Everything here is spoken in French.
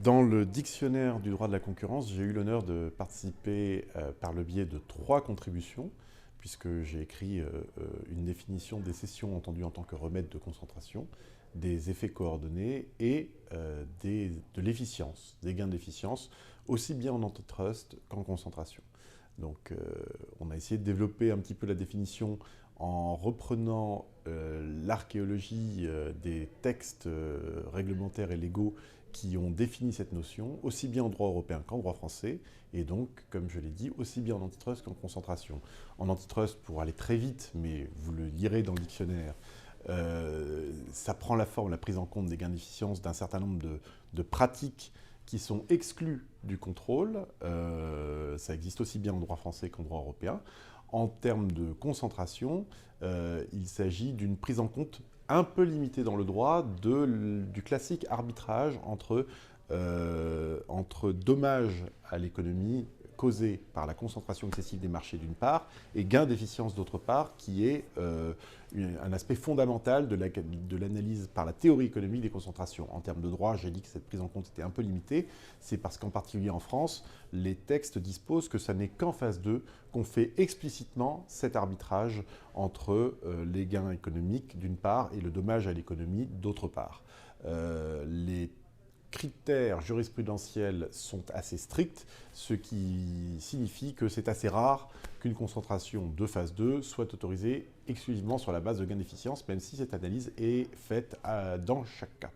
Dans le dictionnaire du droit de la concurrence, j'ai eu l'honneur de participer par le biais de 3 contributions, puisque j'ai écrit une définition des cessions entendues en tant que remède de concentration, des effets coordonnés et de l'efficience, des gains d'efficience, aussi bien en antitrust qu'en concentration. Donc on a essayé de développer un petit peu la définition en reprenant l'archéologie des textes réglementaires et légaux qui ont défini cette notion, aussi bien en droit européen qu'en droit français, et donc, comme je l'ai dit, aussi bien en antitrust qu'en concentration. En antitrust, pour aller très vite, mais vous le lirez dans le dictionnaire, ça prend la forme, la prise en compte des gains d'efficience d'un certain nombre de pratiques qui sont exclues du contrôle. Ça existe aussi bien en droit français qu'en droit européen. En termes de concentration, il s'agit d'une prise en compte un peu limitée dans le droit du classique arbitrage entre dommages à l'économie causés par la concentration excessive des marchés d'une part et gain d'efficience d'autre part, qui est un aspect fondamental de l'analyse par la théorie économique des concentrations. En termes de droit, j'ai dit que cette prise en compte était un peu limitée. C'est parce qu'en particulier en France, les textes disposent que ça n'est qu'en phase 2 qu'on fait explicitement cet arbitrage entre les gains économiques d'une part et le dommage à l'économie d'autre part. Les critères jurisprudentiels sont assez stricts, ce qui signifie que c'est assez rare qu'une concentration de phase 2 soit autorisée exclusivement sur la base de gains d'efficience, même si cette analyse est faite dans chaque cas.